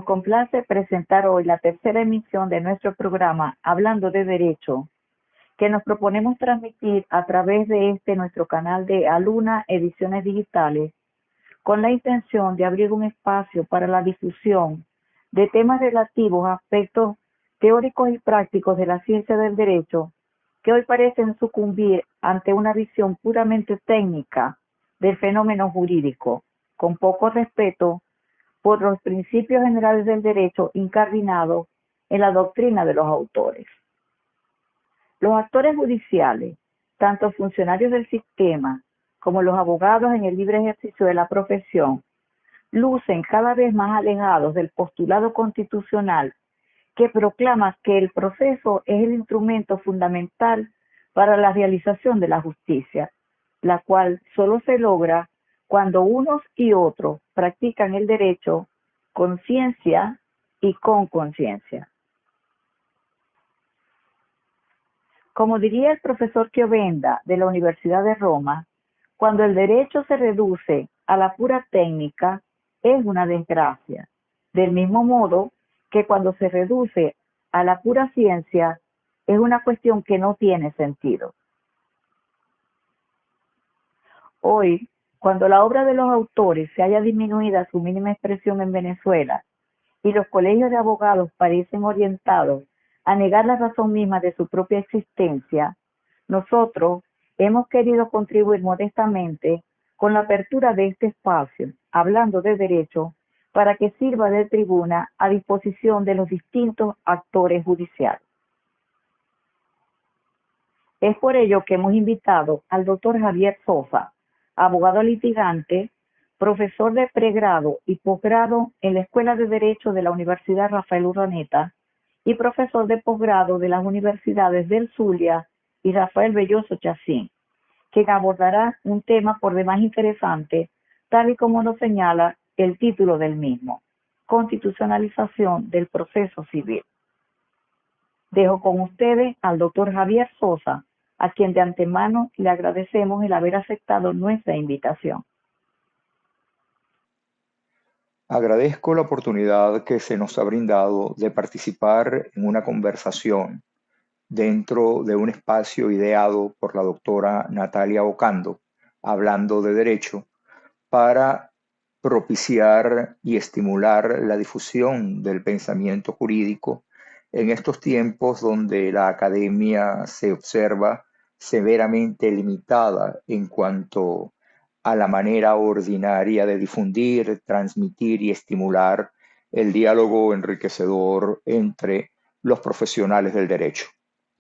complace presentar hoy la tercera emisión de nuestro programa Hablando de Derecho, que nos proponemos transmitir a través de nuestro canal de Aluna Ediciones Digitales, con la intención de abrir un espacio para la difusión de temas relativos a aspectos teóricos y prácticos de la ciencia del derecho que hoy parecen sucumbir ante una visión puramente técnica del fenómeno jurídico, con poco respeto por los principios generales del derecho incardinados en la doctrina de los autores. Los actores judiciales, tanto funcionarios del sistema como los abogados en el libre ejercicio de la profesión, lucen cada vez más alejados del postulado constitucional que proclama que el proceso es el instrumento fundamental para la realización de la justicia, la cual solo se logra cuando unos y otros practican el derecho con ciencia y con conciencia. Como diría el profesor Chiovenda de la Universidad de Roma, cuando el derecho se reduce a la pura técnica, es una desgracia. Del mismo modo que cuando se reduce a la pura ciencia, es una cuestión que no tiene sentido. Hoy, cuando la obra de los autores se haya disminuido a su mínima expresión en Venezuela y los colegios de abogados parecen orientados a negar la razón misma de su propia existencia, nosotros hemos querido contribuir modestamente con la apertura de este espacio, hablando de derecho, para que sirva de tribuna a disposición de los distintos actores judiciales. Es por ello que hemos invitado al doctor Javier Sosa, abogado litigante, profesor de pregrado y posgrado en la Escuela de Derecho de la Universidad Rafael Urdaneta y profesor de posgrado de las universidades del Zulia y Rafael Belloso Chacín, quien abordará un tema por demás interesante, tal y como nos señala el título del mismo: Constitucionalización del proceso civil. Dejo con ustedes al doctor Javier Sosa, a quien de antemano le agradecemos el haber aceptado nuestra invitación. Agradezco la oportunidad que se nos ha brindado de participar en una conversación dentro de un espacio ideado por la doctora Natalia Ocando, hablando de derecho, para propiciar y estimular la difusión del pensamiento jurídico en estos tiempos donde la academia se observa severamente limitada en cuanto a la manera ordinaria de difundir, transmitir y estimular el diálogo enriquecedor entre los profesionales del derecho.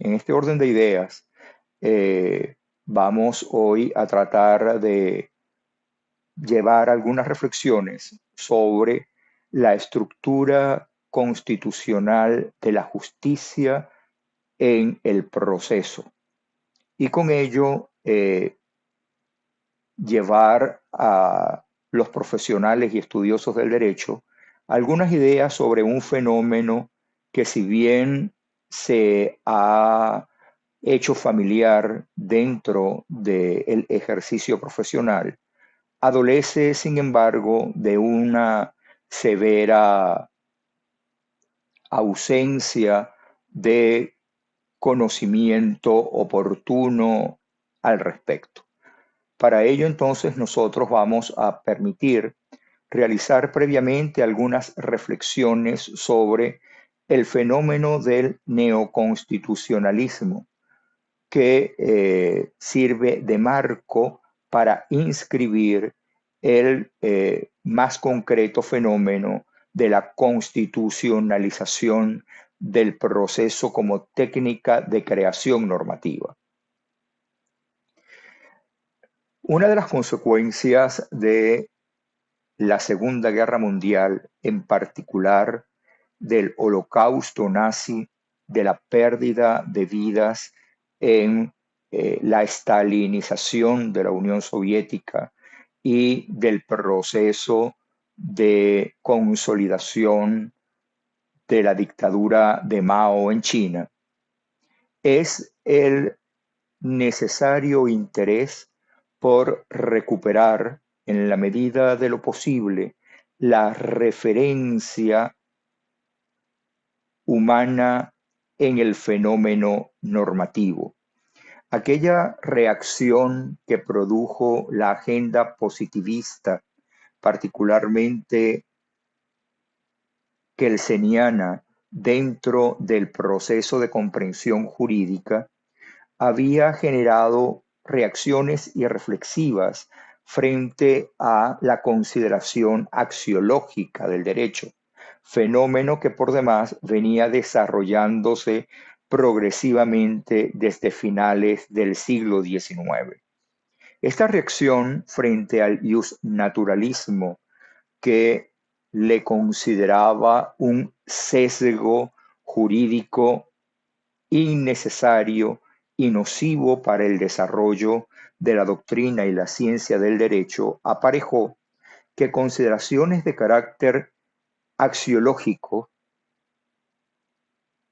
En este orden de ideas, vamos hoy a tratar de llevar algunas reflexiones sobre la estructura constitucional de la justicia en el proceso y con ello llevar a los profesionales y estudiosos del derecho algunas ideas sobre un fenómeno que, si bien se ha hecho familiar dentro del ejercicio profesional, adolece, sin embargo, de una severa ausencia de conocimiento oportuno al respecto. Para ello, entonces, nosotros vamos a permitir realizar previamente algunas reflexiones sobre el fenómeno del neoconstitucionalismo, que sirve de marco para inscribir el más concreto fenómeno de la constitucionalización del proceso como técnica de creación normativa. Una de las consecuencias de la Segunda Guerra Mundial, en particular del holocausto nazi, de la pérdida de vidas en la estalinización de la Unión Soviética y del proceso de consolidación de la dictadura de Mao en China, es el necesario interés por recuperar, en la medida de lo posible, la referencia humana en el fenómeno normativo. Aquella reacción que produjo la agenda positivista, particularmente kelseniana, dentro del proceso de comprensión jurídica, había generado reacciones irreflexivas frente a la consideración axiológica del derecho, fenómeno que por demás venía desarrollándose progresivamente desde finales del siglo XIX. Esta reacción frente al justnaturalismo, que le consideraba un sesgo jurídico innecesario y nocivo para el desarrollo de la doctrina y la ciencia del derecho, aparejó que consideraciones de carácter axiológico,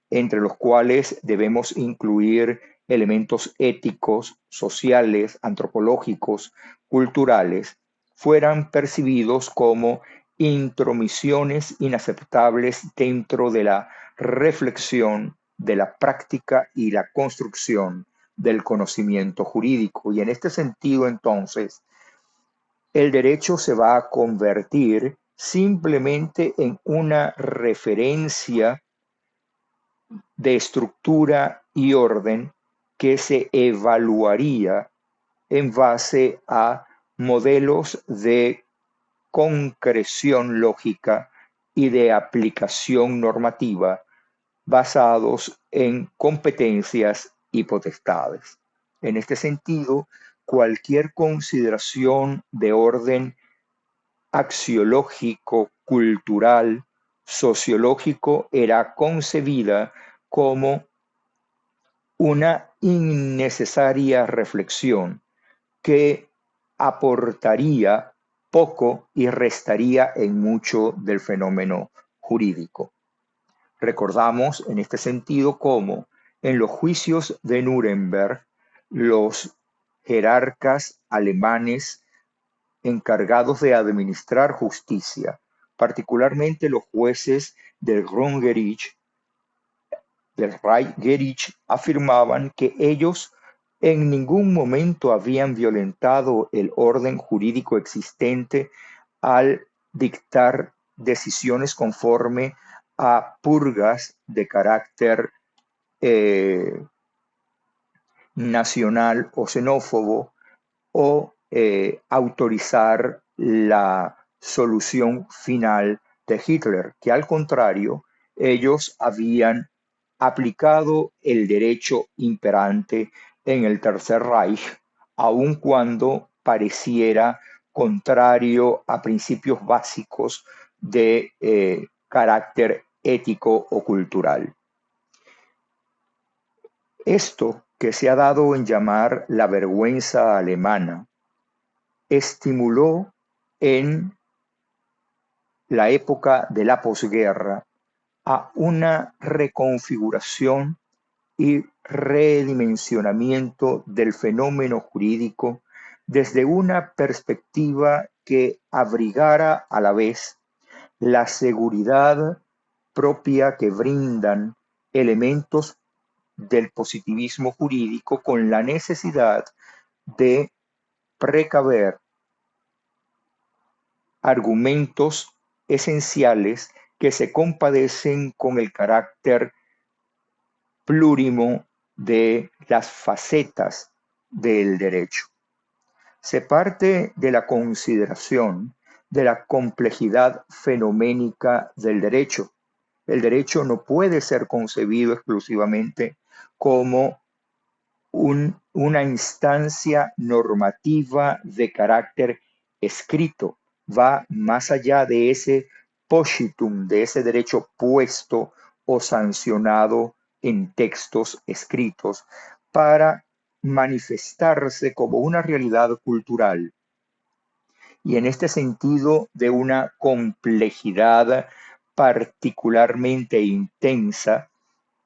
entre los cuales debemos incluir elementos éticos, sociales, antropológicos, culturales, fueran percibidos como intromisiones inaceptables dentro de la reflexión, de la práctica y la construcción del conocimiento jurídico. Y en este sentido, entonces, el derecho se va a convertir simplemente en una referencia de estructura y orden que se evaluaría en base a modelos de concreción lógica y de aplicación normativa basados en competencias y potestades. En este sentido, cualquier consideración de orden axiológico, cultural, sociológico era concebida como una innecesaria reflexión que aportaría poco y restaría en mucho del fenómeno jurídico. Recordamos en este sentido cómo en los juicios de Nuremberg los jerarcas alemanes encargados de administrar justicia, particularmente los jueces del Grundgericht, del Reichsgericht, afirmaban que ellos en ningún momento habían violentado el orden jurídico existente al dictar decisiones conforme a purgas de carácter nacional o xenófobo o autorizar la solución final de Hitler, que al contrario, ellos habían aplicado el derecho imperante en el Tercer Reich, aun cuando pareciera contrario a principios básicos de carácter ético o cultural. Esto, que se ha dado en llamar la vergüenza alemana, estimuló en la época de la posguerra a una reconfiguración y redimensionamiento del fenómeno jurídico desde una perspectiva que abrigara a la vez la seguridad propia que brindan elementos del positivismo jurídico con la necesidad de precaver argumentos esenciales que se compadecen con el carácter plurimo de las facetas del derecho. Se parte de la consideración de la complejidad fenoménica del derecho. El derecho no puede ser concebido exclusivamente como una instancia normativa de carácter escrito. Va más allá de ese poscitum, de ese derecho puesto o sancionado en textos escritos, para manifestarse como una realidad cultural y en este sentido de una complejidad particularmente intensa,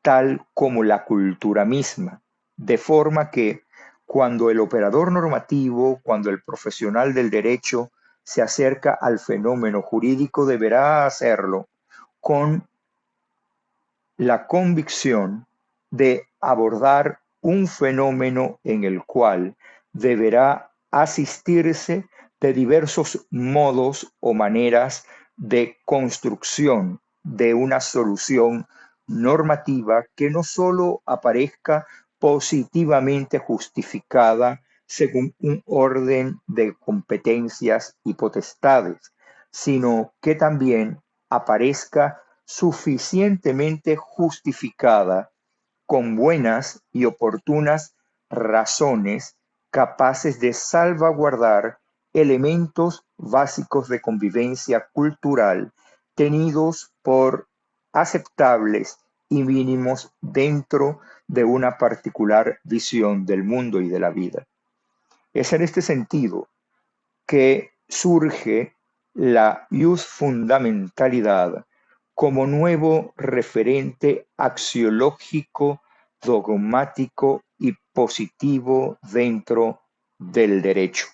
tal como la cultura misma, de forma que cuando el operador normativo, cuando el profesional del derecho se acerca al fenómeno jurídico, deberá hacerlo con la convicción de abordar un fenómeno en el cual deberá asistirse de diversos modos o maneras de construcción de una solución normativa que no solo aparezca positivamente justificada según un orden de competencias y potestades, sino que también aparezca suficientemente justificada con buenas y oportunas razones capaces de salvaguardar elementos básicos de convivencia cultural tenidos por aceptables y mínimos dentro de una particular visión del mundo y de la vida. Es en este sentido que surge la fundamentalidad como nuevo referente axiológico, dogmático y positivo dentro del derecho.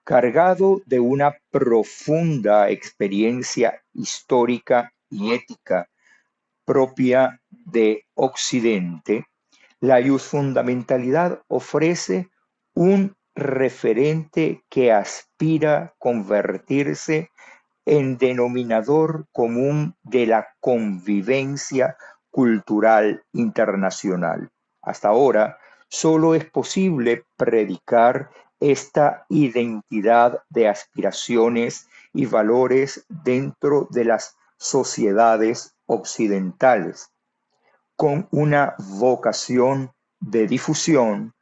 Cargado de una profunda experiencia histórica y ética propia de Occidente, la fundamentalidad ofrece un referente que aspira a convertirse en denominador común de la convivencia cultural internacional. Hasta ahora, solo es posible predicar esta identidad de aspiraciones y valores dentro de las sociedades occidentales, con una vocación de difusión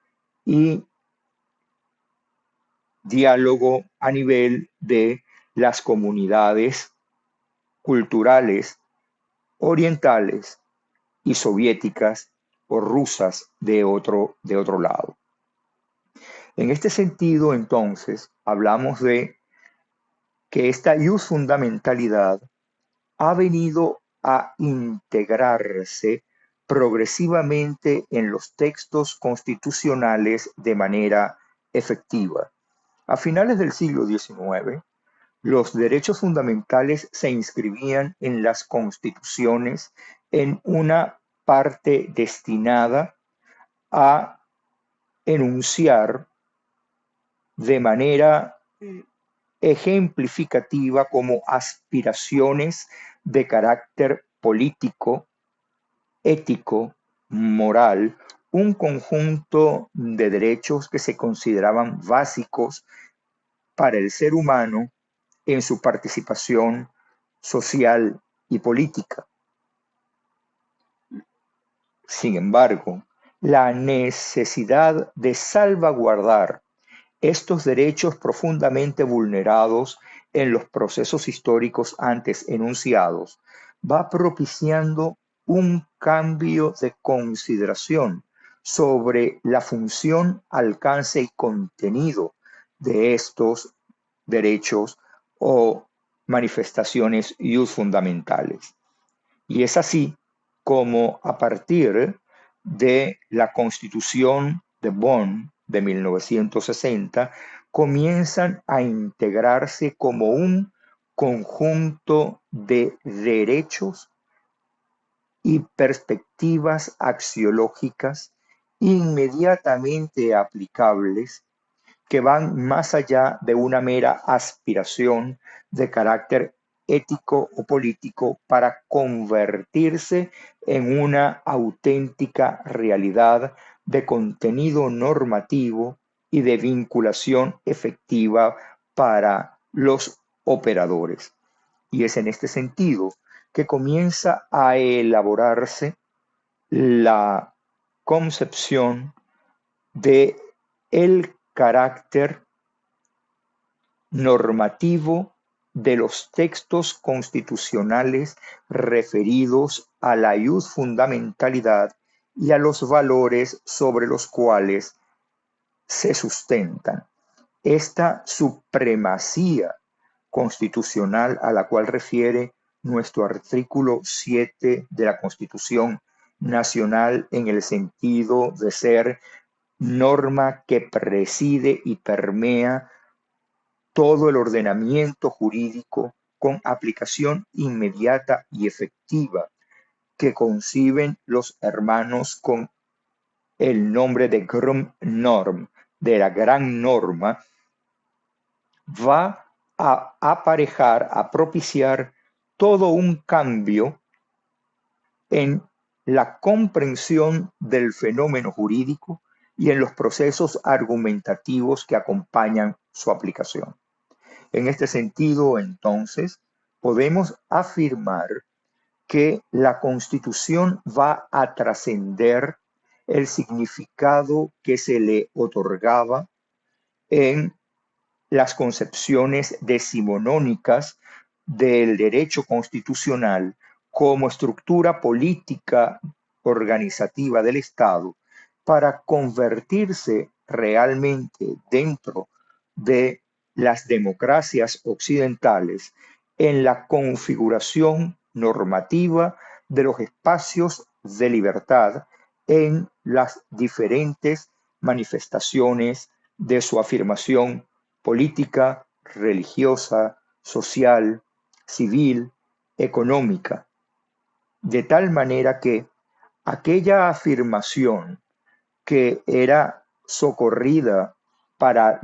y diálogo a nivel de las comunidades culturales orientales y soviéticas o rusas de otro lado. En este sentido, entonces, hablamos de que esta fundamentalidad ha venido a integrarse progresivamente en los textos constitucionales de manera efectiva. A finales del siglo XIX, los derechos fundamentales se inscribían en las constituciones en una parte destinada a enunciar de manera ejemplificativa como aspiraciones de carácter político, ético, moral, un conjunto de derechos que se consideraban básicos para el ser humano en su participación social y política. Sin embargo, la necesidad de salvaguardar estos derechos profundamente vulnerados en los procesos históricos antes enunciados va propiciando un cambio de consideración sobre la función, alcance y contenido de estos derechos o manifestaciones fundamentales. Y es así como a partir de la Constitución de Bonn de 1960 comienzan a integrarse como un conjunto de derechos y perspectivas axiológicas inmediatamente aplicables que van más allá de una mera aspiración de carácter ético o político para convertirse en una auténtica realidad de contenido normativo y de vinculación efectiva para los operadores. Y es en este sentido que comienza a elaborarse la concepción de el carácter normativo de los textos constitucionales referidos a la fundamentalidad y a los valores sobre los cuales se sustentan. Esta supremacía constitucional a la cual refiere nuestro artículo 7 de la Constitución Nacional en el sentido de ser norma que preside y permea todo el ordenamiento jurídico con aplicación inmediata y efectiva que conciben los hermanos con el nombre de Grundnorm, de la gran norma, va a aparejar, a propiciar todo un cambio en la comprensión del fenómeno jurídico y en los procesos argumentativos que acompañan su aplicación. En este sentido, entonces, podemos afirmar que la Constitución va a trascender el significado que se le otorgaba en las concepciones decimonónicas del derecho constitucional como estructura política organizativa del Estado para convertirse realmente dentro de las democracias occidentales en la configuración normativa de los espacios de libertad en las diferentes manifestaciones de su afirmación política, religiosa, social, civil, económica, de tal manera que aquella afirmación que era socorrida para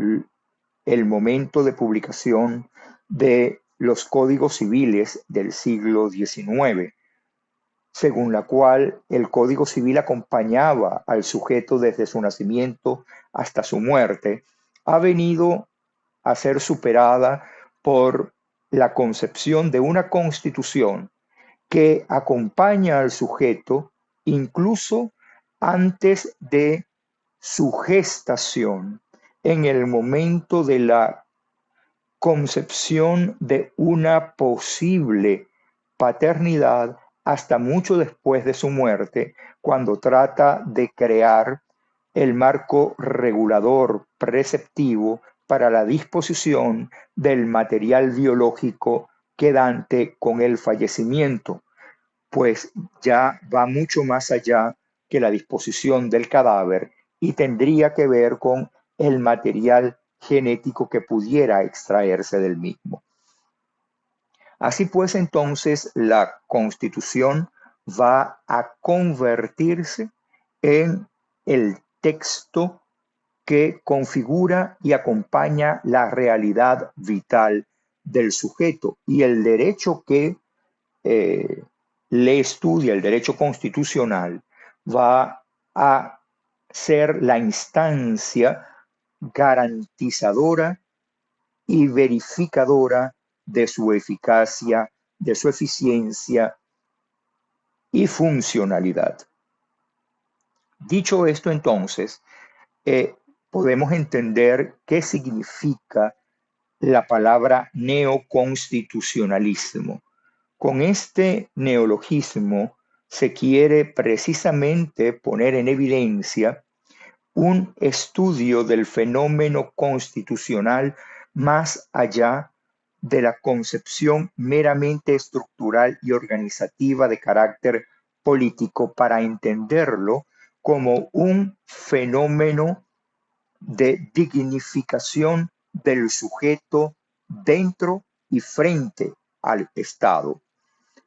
el momento de publicación de los códigos civiles del siglo XIX, según la cual el Código Civil acompañaba al sujeto desde su nacimiento hasta su muerte, ha venido a ser superada por la concepción de una constitución que acompaña al sujeto incluso antes de su gestación, en el momento de la concepción de una posible paternidad hasta mucho después de su muerte, cuando trata de crear el marco regulador preceptivo para la disposición del material biológico quedante con el fallecimiento, pues ya va mucho más allá que la disposición del cadáver y tendría que ver con el material genético que pudiera extraerse del mismo. Así pues, entonces, la Constitución va a convertirse en el texto que configura y acompaña la realidad vital del sujeto, y el derecho que le estudia, el derecho constitucional, va a ser la instancia garantizadora y verificadora de su eficacia, de su eficiencia y funcionalidad. Dicho esto, entonces, podemos entender qué significa la palabra neoconstitucionalismo. Con este neologismo se quiere precisamente poner en evidencia un estudio del fenómeno constitucional más allá de la concepción meramente estructural y organizativa de carácter político, para entenderlo como un fenómeno de dignificación del sujeto dentro y frente al Estado,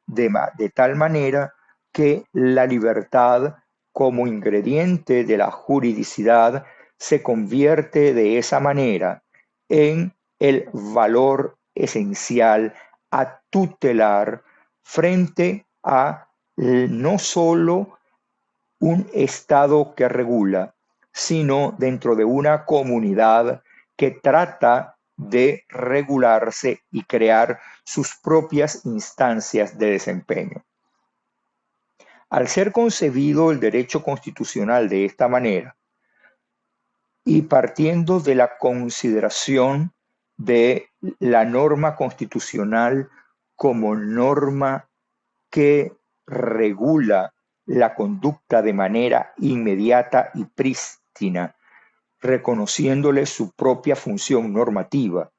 de tal manera que la libertad como ingrediente de la juridicidad se convierte de esa manera en el valor esencial a tutelar frente a no solo un Estado que regula, sino dentro de una comunidad que trata de regularse y crear sus propias instancias de desempeño. Al ser concebido el derecho constitucional de esta manera, y partiendo de la consideración de la norma constitucional como norma que regula la conducta de manera inmediata y prístina, reconociéndole su propia función normativa,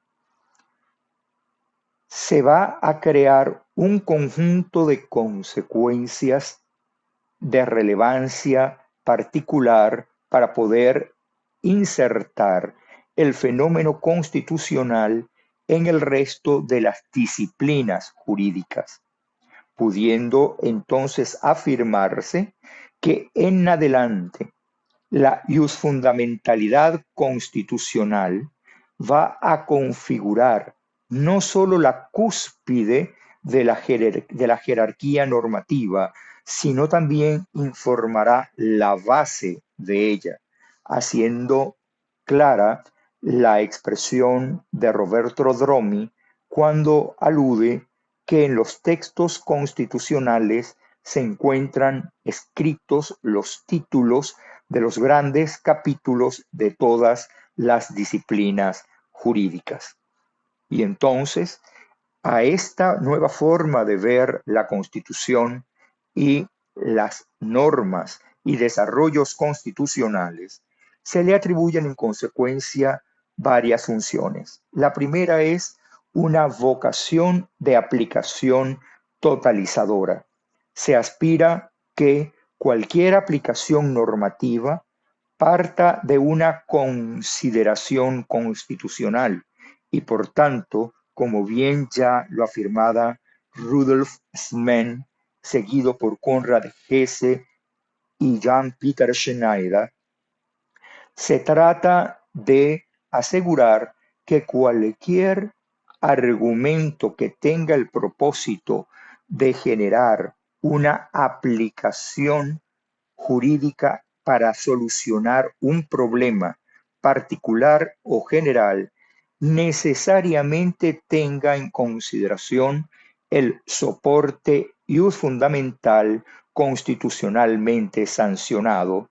se va a crear un conjunto de consecuencias de relevancia particular para poder insertar el fenómeno constitucional en el resto de las disciplinas jurídicas. pudiendo entonces afirmarse que en adelante la fundamentalidad constitucional va a configurar no solo la cúspide de la jerarquía normativa, sino también informará la base de ella, haciendo clara la expresión de Roberto Dromi cuando alude que en los textos constitucionales se encuentran escritos los títulos de los grandes capítulos de todas las disciplinas jurídicas. Y entonces, a esta nueva forma de ver la Constitución y las normas y desarrollos constitucionales, se le atribuyen en consecuencia varias funciones. La primera es una vocación de aplicación totalizadora. Se aspira que cualquier aplicación normativa parta de una consideración constitucional y por tanto, como bien ya lo afirmaba Rudolf Smen, seguido por Konrad Hesse y Jan-Peter Schneider, se trata de asegurar que cualquier argumento que tenga el propósito de generar una aplicación jurídica para solucionar un problema particular o general necesariamente tenga en consideración el soporte fundamental constitucionalmente sancionado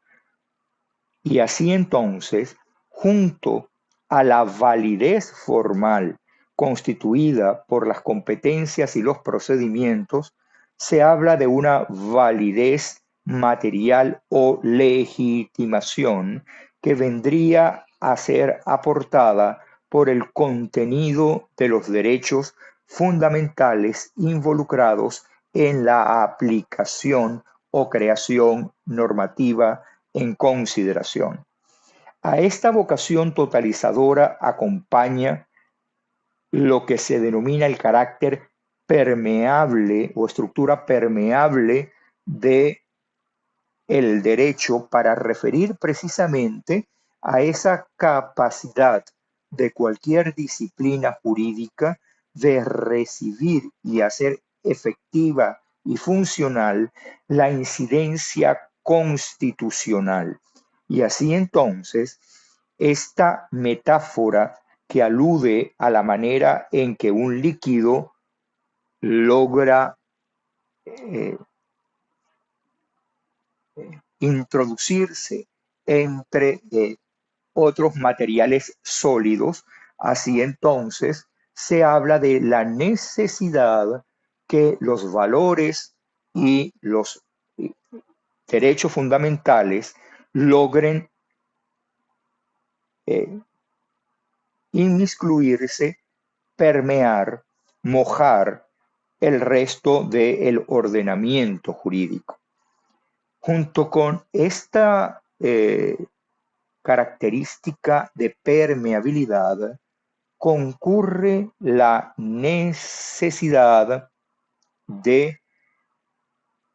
y así entonces, junto a la validez formal constituida por las competencias y los procedimientos, se habla de una validez material o legitimación que vendría a ser aportada por el contenido de los derechos fundamentales involucrados en la aplicación o creación normativa en consideración. A esta vocación totalizadora acompaña lo que se denomina el carácter permeable o estructura permeable de el derecho para referir precisamente a esa capacidad de cualquier disciplina jurídica de recibir y hacer efectiva y funcional la incidencia constitucional. Y así entonces, esta metáfora que alude a la manera en que un líquido logra eh, introducirse entre otros materiales sólidos, así entonces se habla de la necesidad que los valores y los derechos fundamentales logren inmiscuirse, permear, mojar el resto del ordenamiento jurídico. Junto con esta característica de permeabilidad, concurre la necesidad de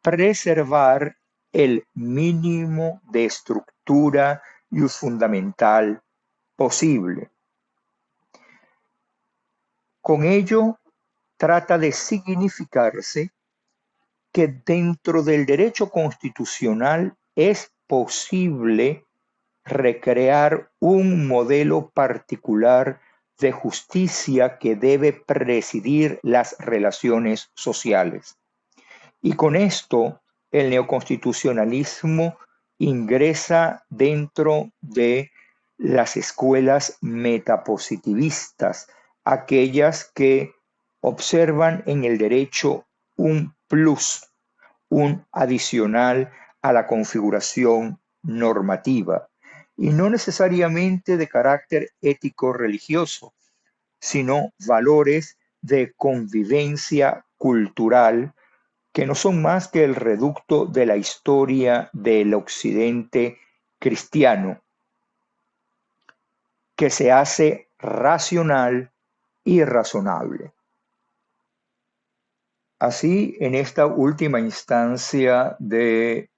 preservar el mínimo de estructura fundamental posible. Con ello, trata de significarse que dentro del derecho constitucional es posible recrear un modelo particular de justicia que debe presidir las relaciones sociales. Y con esto, el neoconstitucionalismo ingresa dentro de las escuelas metapositivistas, aquellas que observan en el derecho un plus, un adicional a la configuración normativa, y no necesariamente de carácter ético-religioso, sino valores de convivencia cultural que no son más que el reducto de la historia del occidente cristiano, que se hace racional y razonable. Así, en esta última instancia de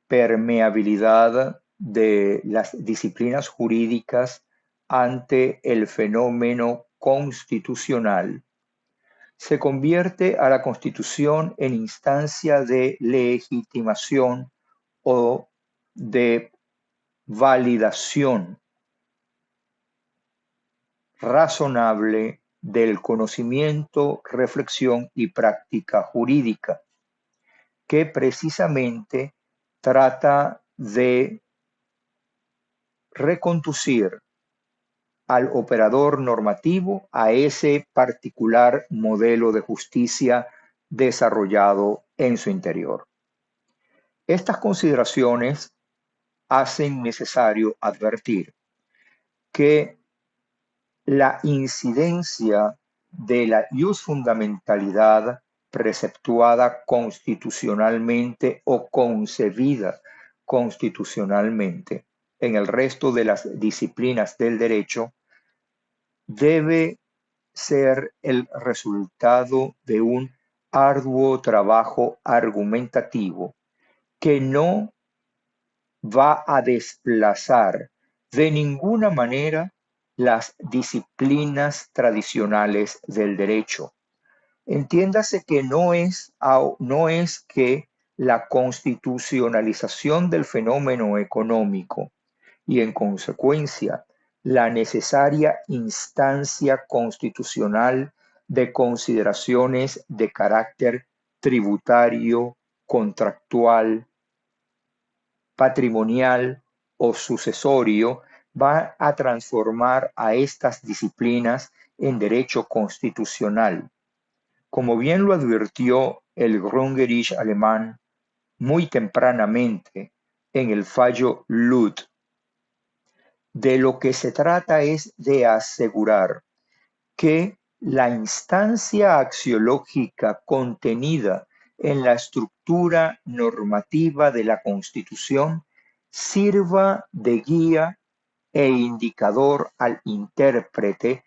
permeabilidad de las disciplinas jurídicas ante el fenómeno constitucional, se convierte a la Constitución en instancia de legitimación o de validación razonable del conocimiento, reflexión y práctica jurídica, que precisamente trata de reconducir al operador normativo a ese particular modelo de justicia desarrollado en su interior. Estas consideraciones hacen necesario advertir que la incidencia de la iusfundamentalidad preceptuada constitucionalmente o concebida constitucionalmente en el resto de las disciplinas del derecho debe ser el resultado de un arduo trabajo argumentativo que no va a desplazar de ninguna manera las disciplinas tradicionales del derecho. Entiéndase que no es que la constitucionalización del fenómeno económico y en consecuencia la necesaria instancia constitucional de consideraciones de carácter tributario, contractual, patrimonial o sucesorio va a transformar a estas disciplinas en derecho constitucional. Como bien lo advirtió el Grundgericht alemán muy tempranamente en el fallo Luth, de lo que se trata es de asegurar que la instancia axiológica contenida en la estructura normativa de la Constitución sirva de guía e indicador al intérprete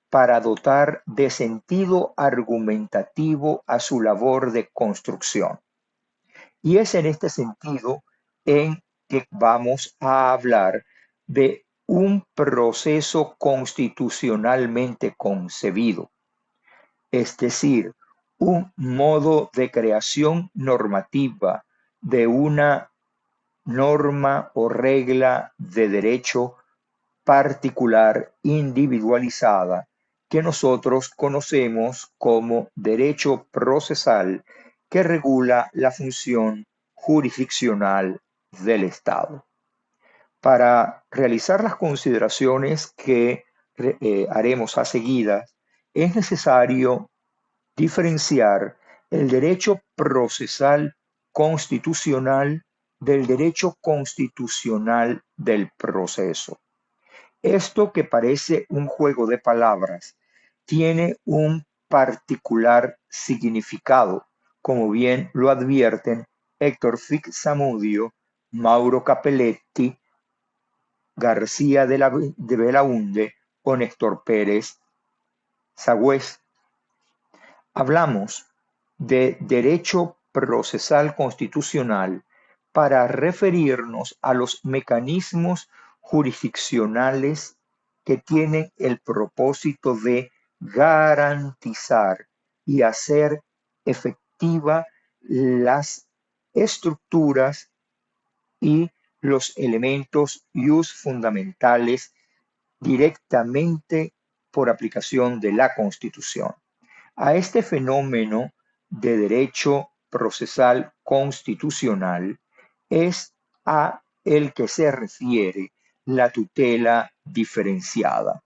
para dotar de sentido argumentativo a su labor de construcción. Y es en este sentido en que vamos a hablar de un proceso constitucionalmente concebido, es decir, un modo de creación normativa de una norma o regla de derecho particular individualizada que nosotros conocemos como derecho procesal que regula la función jurisdiccional del Estado. Para realizar las consideraciones que haremos a seguida, es necesario diferenciar el derecho procesal constitucional del derecho constitucional del proceso. Esto que parece un juego de palabras tiene un particular significado, como bien lo advierten Héctor Fix-Zamudio, Mauro Capelletti, García de Belaunde o Néstor Pérez Sagüez. Hablamos de derecho procesal constitucional para referirnos a los mecanismos jurisdiccionales que tienen el propósito de garantizar y hacer efectiva las estructuras y los elementos fundamentales directamente por aplicación de la Constitución. A este fenómeno de derecho procesal constitucional es a el que se refiere la tutela diferenciada,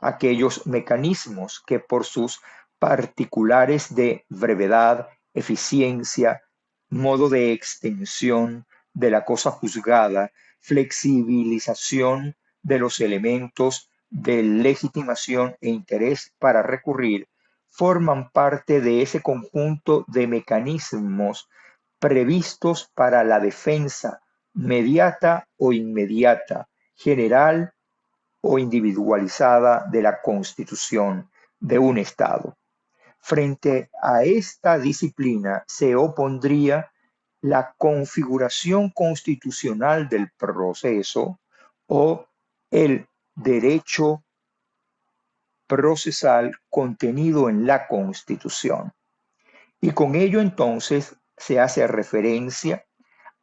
aquellos mecanismos que por sus particulares de brevedad, eficiencia, modo de extensión de la cosa juzgada, flexibilización de los elementos de legitimación e interés para recurrir, forman parte de ese conjunto de mecanismos previstos para la defensa mediata o inmediata, general o individualizada de la Constitución de un Estado. Frente a esta disciplina se opondría la configuración constitucional del proceso o el derecho procesal contenido en la Constitución. Y con ello entonces se hace referencia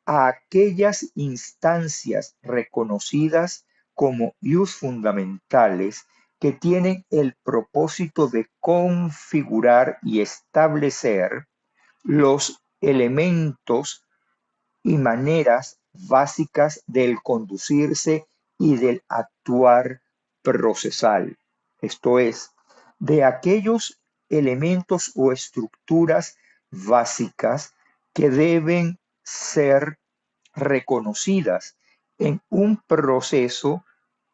a aquellas instancias reconocidas como ius fundamentales que tienen el propósito de configurar y establecer los elementos y maneras básicas del conducirse y del actuar procesal. Esto es, de aquellos elementos o estructuras básicas que deben ser reconocidas en un proceso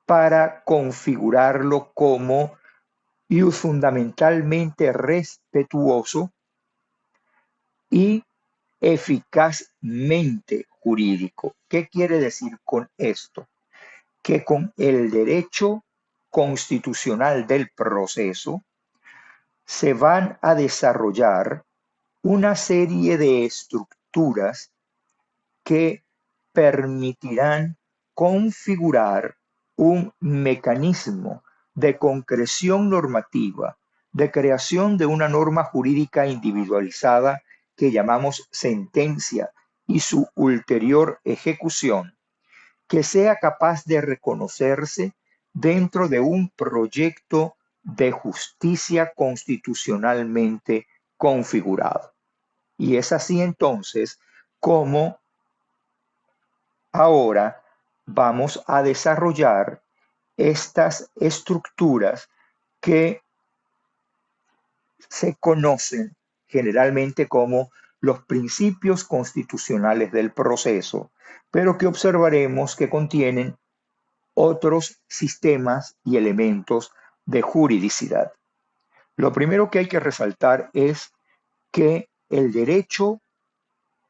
para configurarlo como fundamentalmente respetuoso y eficazmente jurídico. ¿Qué quiere decir con esto? Que con el derecho constitucional del proceso se van a desarrollar una serie de estructuras que permitirán configurar un mecanismo de concreción normativa, de creación de una norma jurídica individualizada que llamamos sentencia y su ulterior ejecución, que sea capaz de reconocerse dentro de un proyecto de justicia constitucionalmente configurado. Y es así entonces como ahora vamos a desarrollar estas estructuras que se conocen generalmente como los principios constitucionales del proceso, pero que observaremos que contienen otros sistemas y elementos de juridicidad. Lo primero que hay que resaltar es que el derecho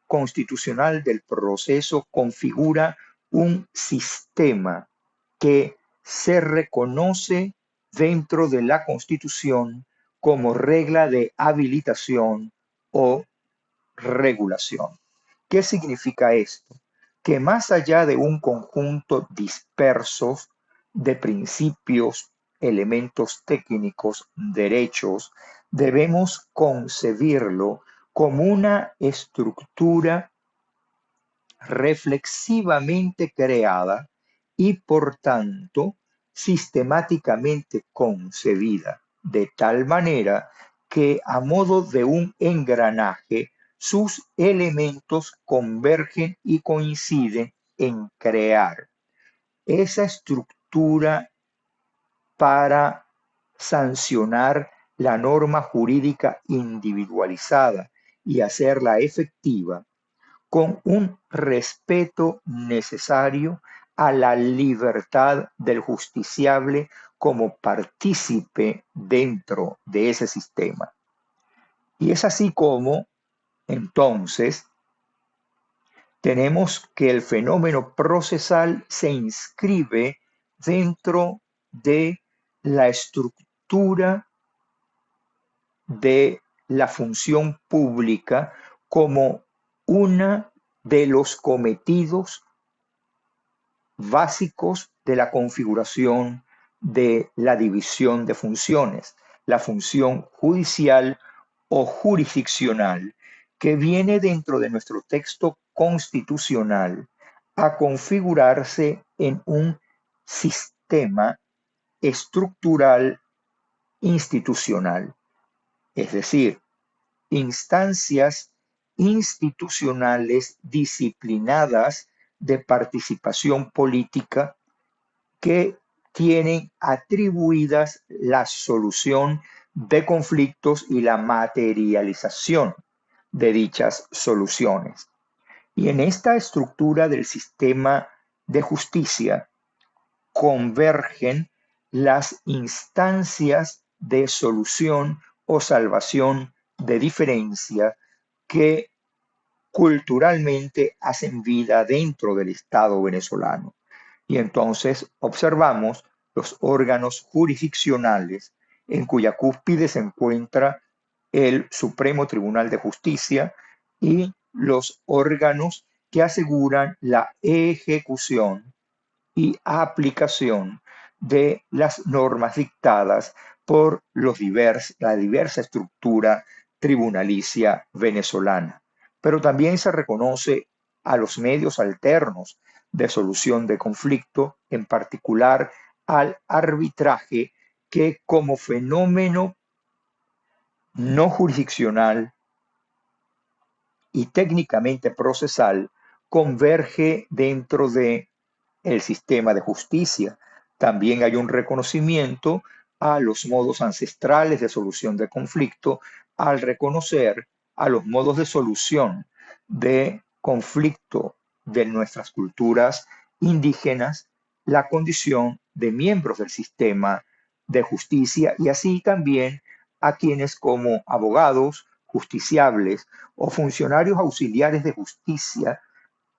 constitucional del proceso configura un sistema que se reconoce dentro de la Constitución como regla de habilitación o regulación. ¿Qué significa esto? Que más allá de un conjunto disperso de principios, elementos técnicos, derechos, debemos concebirlo como una estructura reflexivamente creada y por tanto sistemáticamente concebida, de tal manera que a modo de un engranaje sus elementos convergen y coinciden en crear esa estructura para sancionar la norma jurídica individualizada y hacerla efectiva con un respeto necesario a la libertad del justiciable como partícipe dentro de ese sistema. Y es así como, entonces, tenemos que el fenómeno procesal se inscribe dentro de la estructura de la función pública como una de los cometidos básicos de la configuración de la división de funciones, la función judicial o jurisdiccional, que viene dentro de nuestro texto constitucional a configurarse en un sistema estructural institucional, es decir, instancias institucionales disciplinadas de participación política que tienen atribuidas la solución de conflictos y la materialización de dichas soluciones. Y en esta estructura del sistema de justicia convergen las instancias de solución o salvación de diferencia que culturalmente hacen vida dentro del Estado venezolano. Y entonces observamos los órganos jurisdiccionales en cuya cúspide se encuentra el Supremo Tribunal de Justicia y los órganos que aseguran la ejecución y aplicación de las normas dictadas por la diversa estructura tribunalicia venezolana. Pero también se reconoce a los medios alternos de solución de conflicto, en particular al arbitraje, que como fenómeno no jurisdiccional y técnicamente procesal converge dentro de el sistema de justicia. También hay un reconocimiento a los modos ancestrales de solución de conflicto al reconocer a los modos de solución de conflicto de nuestras culturas indígenas la condición de miembros del sistema de justicia y así también a quienes como abogados, justiciables o funcionarios auxiliares de justicia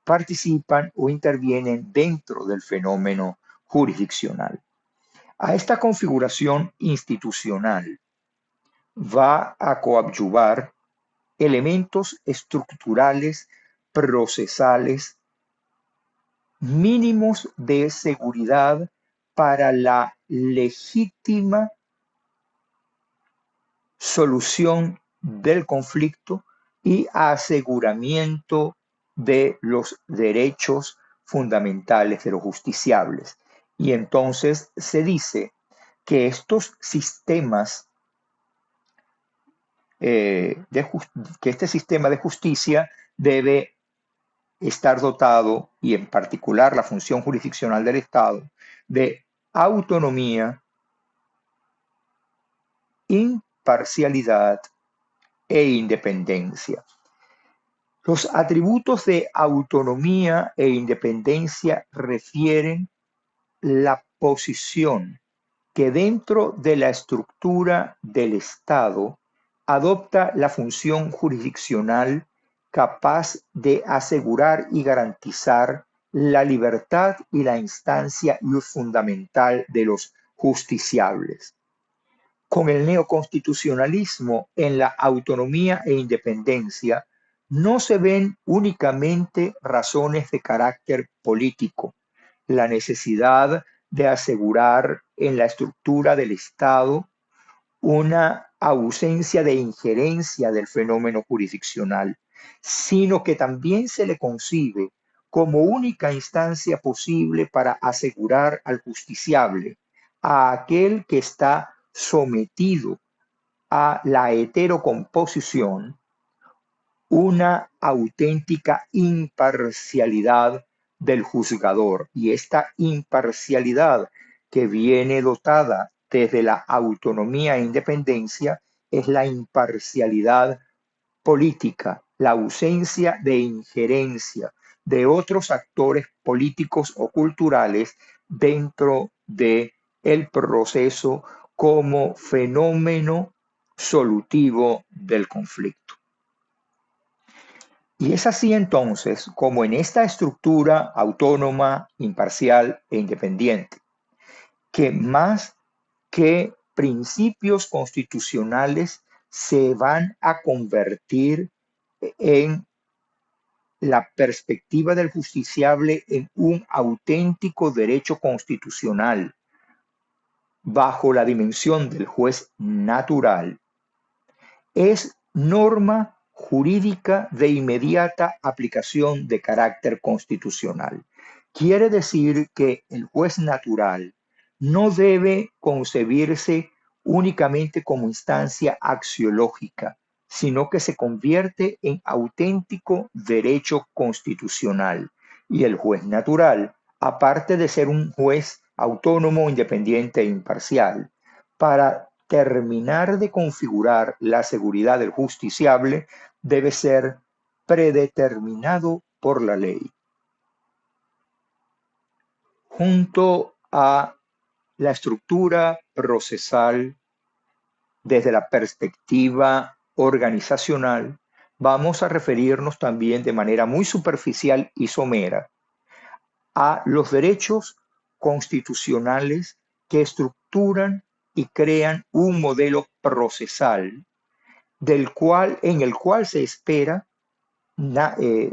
participan o intervienen dentro del fenómeno jurisdiccional. A esta configuración institucional va a coadyuvar elementos estructurales, procesales, mínimos de seguridad para la legítima solución del conflicto y aseguramiento de los derechos fundamentales de los justiciables. Y entonces se dice que estos sistemas, que este sistema de justicia debe estar dotado, y en particular la función jurisdiccional del Estado, de autonomía, imparcialidad e independencia. Los atributos de autonomía e independencia refieren la posición que dentro de la estructura del Estado adopta la función jurisdiccional capaz de asegurar y garantizar la libertad y la instancia fundamental de los justiciables. Con el neoconstitucionalismo en la autonomía e independencia, no se ven únicamente razones de carácter político, la necesidad de asegurar en la estructura del Estado una ausencia de injerencia del fenómeno jurisdiccional, sino que también se le concibe como única instancia posible para asegurar al justiciable, a aquel que está sometido a la heterocomposición, una auténtica imparcialidad del juzgador. Y esta imparcialidad que viene dotada desde la autonomía e independencia es la imparcialidad política, la ausencia de injerencia de otros actores políticos o culturales dentro de el proceso como fenómeno solutivo del conflicto. Y es así entonces como en esta estructura autónoma, imparcial e independiente, que más que principios constitucionales se van a convertir en la perspectiva del justiciable en un auténtico derecho constitucional bajo la dimensión del juez natural, es norma jurídica de inmediata aplicación de carácter constitucional. Quiere decir que el juez natural no debe concebirse únicamente como instancia axiológica, sino que se convierte en auténtico derecho constitucional. Y el juez natural, aparte de ser un juez autónomo, independiente e imparcial, para terminar de configurar la seguridad del justiciable, debe ser predeterminado por la ley. Junto a la estructura procesal desde la perspectiva organizacional, vamos a referirnos también de manera muy superficial y somera a los derechos constitucionales que estructuran y crean un modelo procesal en el cual se espera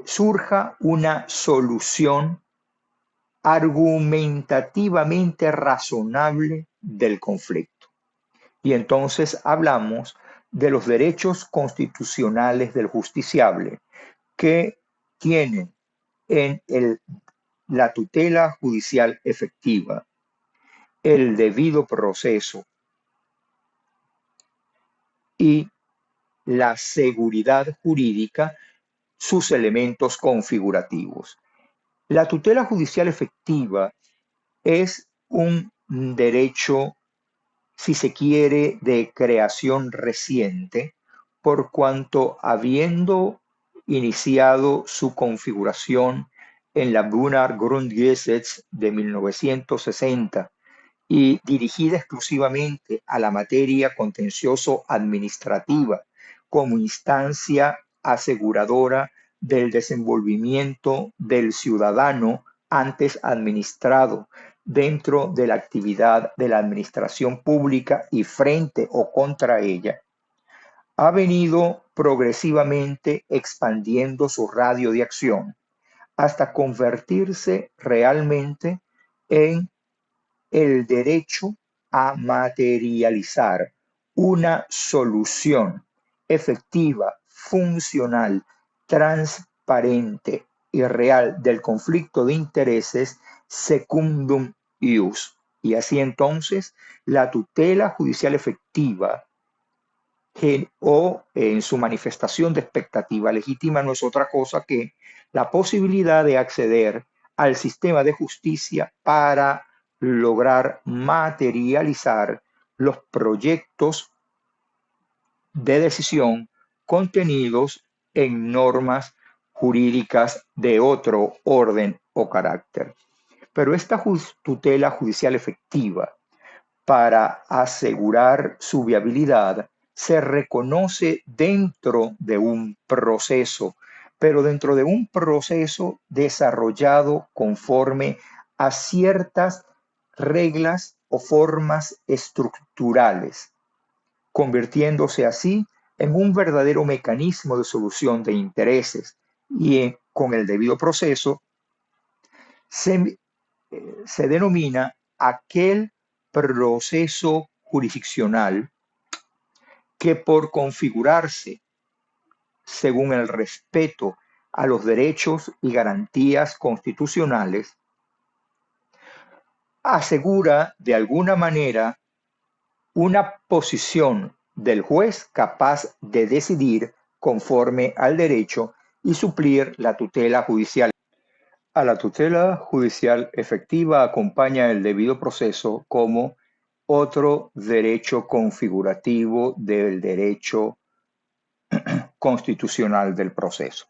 surja una solución argumentativamente razonable del conflicto. Y entonces hablamos de los derechos constitucionales del justiciable que tienen en la tutela judicial efectiva, el debido proceso y la seguridad jurídica, sus elementos configurativos. La tutela judicial efectiva es un derecho, si se quiere, de creación reciente, por cuanto habiendo iniciado su configuración en la Brunner Grundgesetz de 1960 y dirigida exclusivamente a la materia contencioso-administrativa como instancia aseguradora del desenvolvimiento del ciudadano antes administrado dentro de la actividad de la administración pública y frente o contra ella, ha venido progresivamente expandiendo su radio de acción hasta convertirse realmente en el derecho a materializar una solución efectiva, funcional, transparente y real del conflicto de intereses secundum ius. Y así entonces la tutela judicial efectiva o en su manifestación de expectativa legítima no es otra cosa que la posibilidad de acceder al sistema de justicia para lograr materializar los proyectos de decisión contenidos en normas jurídicas de otro orden o carácter. Pero esta tutela judicial efectiva, para asegurar su viabilidad, se reconoce dentro de un proceso, pero dentro de un proceso desarrollado conforme a ciertas reglas o formas estructurales, convirtiéndose así en un verdadero mecanismo de solución de intereses y con el debido proceso se, se denomina aquel proceso jurisdiccional que por configurarse según el respeto a los derechos y garantías constitucionales, asegura de alguna manera una posición del juez capaz de decidir conforme al derecho y suplir la tutela judicial. A la tutela judicial efectiva acompaña el debido proceso como otro derecho configurativo del derecho constitucional del proceso.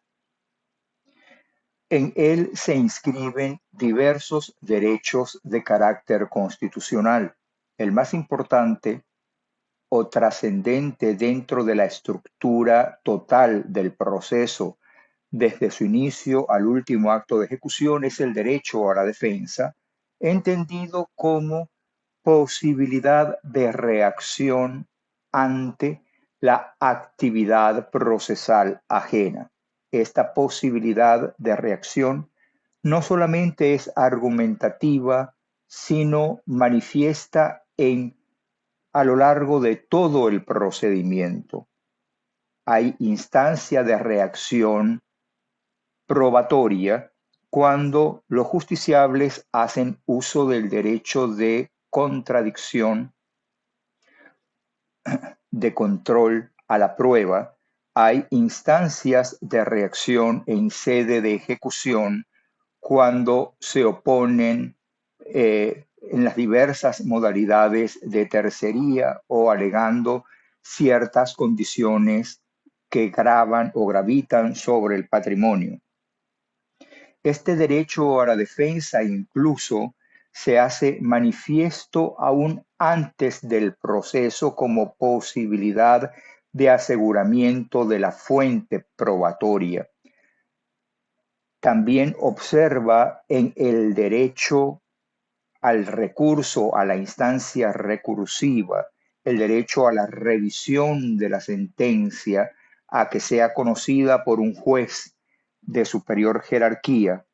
En él se inscriben diversos derechos de carácter constitucional. El más importante o trascendente dentro de la estructura total del proceso, desde su inicio al último acto de ejecución, es el derecho a la defensa, entendido como posibilidad de reacción ante la actividad procesal ajena. Esta posibilidad de reacción no solamente es argumentativa, sino manifiesta a lo largo de todo el procedimiento. Hay instancia de reacción probatoria cuando los justiciables hacen uso del derecho de contradicción, de control a la prueba. Hay instancias de reacción en sede de ejecución cuando se oponen en las diversas modalidades de tercería o alegando ciertas condiciones que gravan o gravitan sobre el patrimonio. Este derecho a la defensa incluso se hace manifiesto aún antes del proceso como posibilidad de aseguramiento de la fuente probatoria. También observa en el derecho al recurso a la instancia recursiva el derecho a la revisión de la sentencia, a que sea conocida por un juez de superior jerarquía,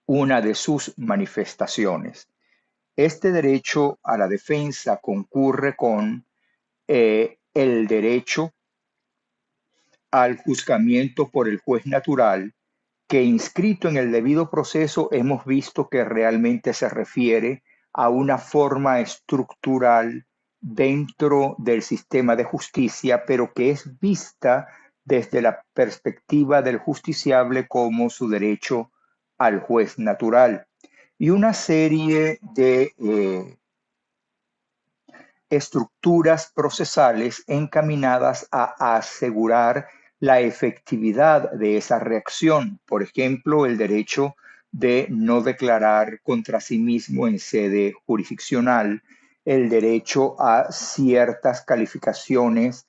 una de sus manifestaciones. Este derecho a la defensa concurre con el derecho al juzgamiento por el juez natural, que inscrito en el debido proceso hemos visto que realmente se refiere a una forma estructural dentro del sistema de justicia, pero que es vista desde la perspectiva del justiciable como su derecho al juez natural. Y una serie de estructuras procesales encaminadas a asegurar la efectividad de esa reacción. Por ejemplo, el derecho de no declarar contra sí mismo en sede jurisdiccional, el derecho a ciertas calificaciones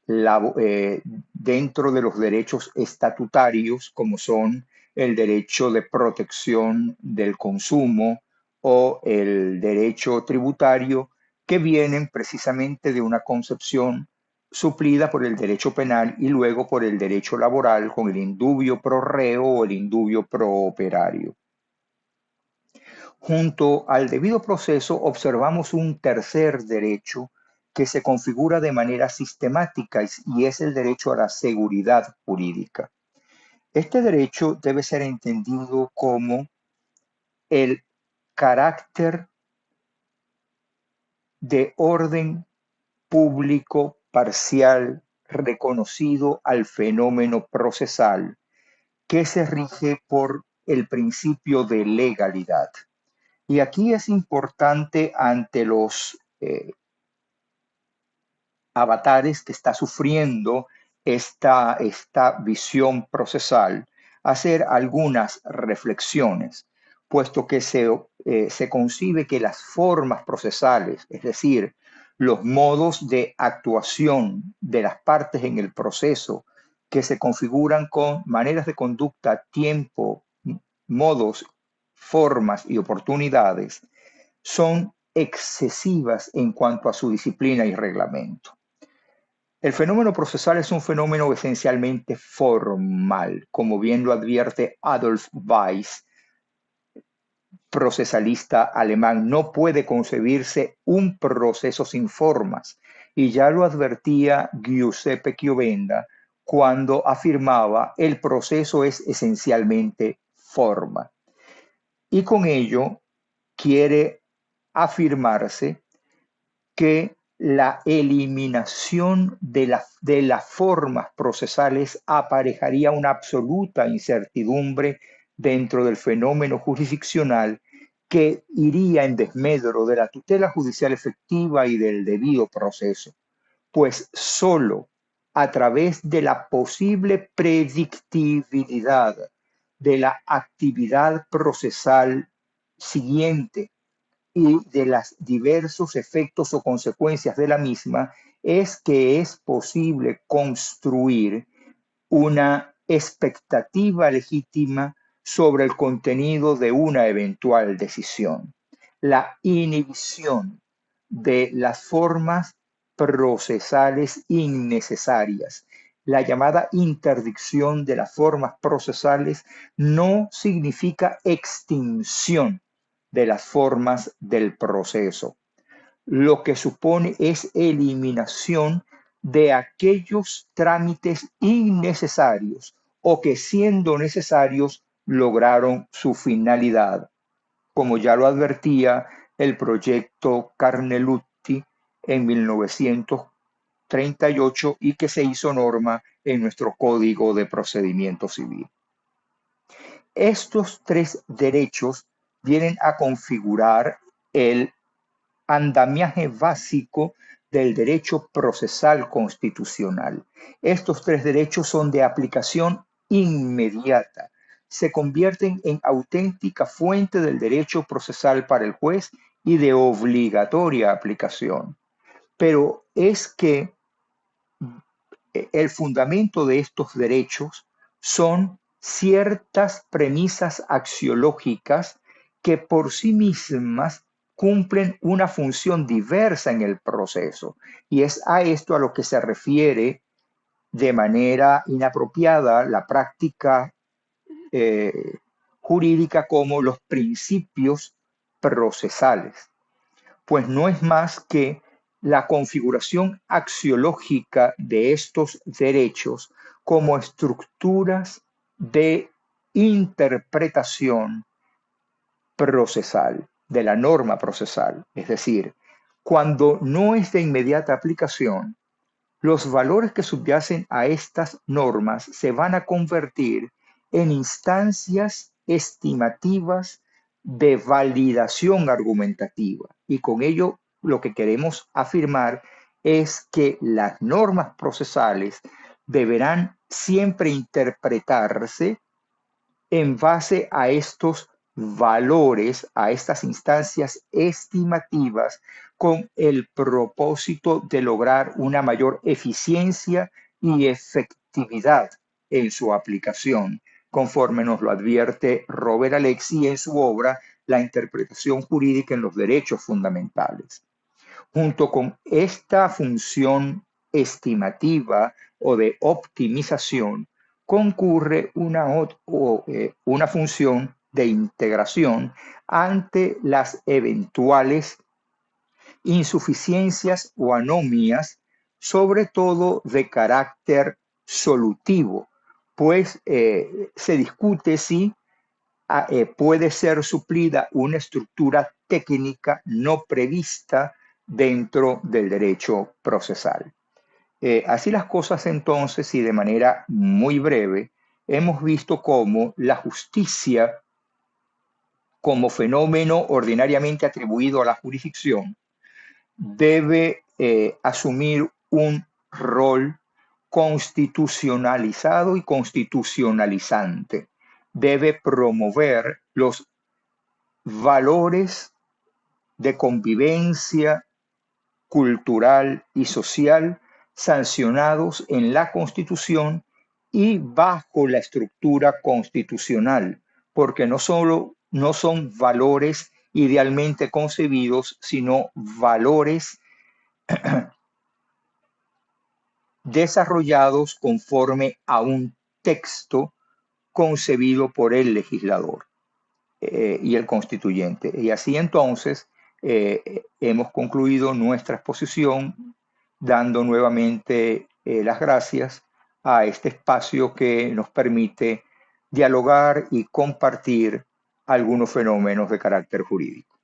dentro de los derechos estatutarios, como son el derecho de protección del consumo o el derecho tributario, que vienen precisamente de una concepción suplida por el derecho penal y luego por el derecho laboral con el indubio pro reo o el indubio pro operario. Junto al debido proceso observamos un tercer derecho que se configura de manera sistemática y es el derecho a la seguridad jurídica. Este derecho debe ser entendido como el carácter de orden público parcial reconocido al fenómeno procesal que se rige por el principio de legalidad. Y aquí es importante ante los avatares que está sufriendo esta visión procesal, hacer algunas reflexiones, puesto que se concibe que las formas procesales, es decir, los modos de actuación de las partes en el proceso, que se configuran con maneras de conducta, tiempo, modos, formas y oportunidades, son excesivas en cuanto a su disciplina y reglamento. El fenómeno procesal es un fenómeno esencialmente formal, como bien lo advierte Adolf Weiss, procesalista alemán. No puede concebirse un proceso sin formas, y ya lo advertía Giuseppe Chiovenda cuando afirmaba el proceso es esencialmente forma. Y con ello quiere afirmarse que la eliminación de las formas procesales aparejaría una absoluta incertidumbre dentro del fenómeno jurisdiccional que iría en desmedro de la tutela judicial efectiva y del debido proceso, pues solo a través de la posible predictibilidad de la actividad procesal siguiente y de los diversos efectos o consecuencias de la misma es que es posible construir una expectativa legítima sobre el contenido de una eventual decisión. La inhibición de las formas procesales innecesarias, la llamada interdicción de las formas procesales, no significa extinción de las formas del proceso. Lo que supone es eliminación de aquellos trámites innecesarios o que siendo necesarios lograron su finalidad, como ya lo advertía el proyecto Carnelutti en 1938 y que se hizo norma en nuestro Código de Procedimiento Civil. Estos tres derechos vienen a configurar el andamiaje básico del derecho procesal constitucional. Estos tres derechos son de aplicación inmediata. Se convierten en auténtica fuente del derecho procesal para el juez y de obligatoria aplicación. Pero es que el fundamento de estos derechos son ciertas premisas axiológicas que por sí mismas cumplen una función diversa en el proceso. Y es a esto a lo que se refiere de manera inapropiada la práctica jurídica como los principios procesales, pues no es más que la configuración axiológica de estos derechos como estructuras de interpretación procesal, de la norma procesal. Es decir, cuando no es de inmediata aplicación, los valores que subyacen a estas normas se van a convertir en instancias estimativas de validación argumentativa. Y con ello lo que queremos afirmar es que las normas procesales deberán siempre interpretarse en base a estos valores, a estas instancias estimativas, con el propósito de lograr una mayor eficiencia y efectividad en su aplicación, conforme nos lo advierte Robert Alexy en su obra La interpretación jurídica en los derechos fundamentales. Junto con esta función estimativa o de optimización, concurre una función de integración ante las eventuales insuficiencias o anomías, sobre todo de carácter solutivo, pues se discute si puede ser suplida una estructura técnica no prevista dentro del derecho procesal. Así las cosas entonces, y de manera muy breve, hemos visto cómo la justicia, como fenómeno ordinariamente atribuido a la jurisdicción, debe asumir un rol constitucionalizado y constitucionalizante. Debe promover los valores de convivencia cultural y social sancionados en la Constitución y bajo la estructura constitucional, porque no solo no son valores idealmente concebidos, sino valores desarrollados conforme a un texto concebido por el legislador y el constituyente. Y así entonces hemos concluido nuestra exposición dando nuevamente las gracias a este espacio que nos permite dialogar y compartir algunos fenómenos de carácter jurídico.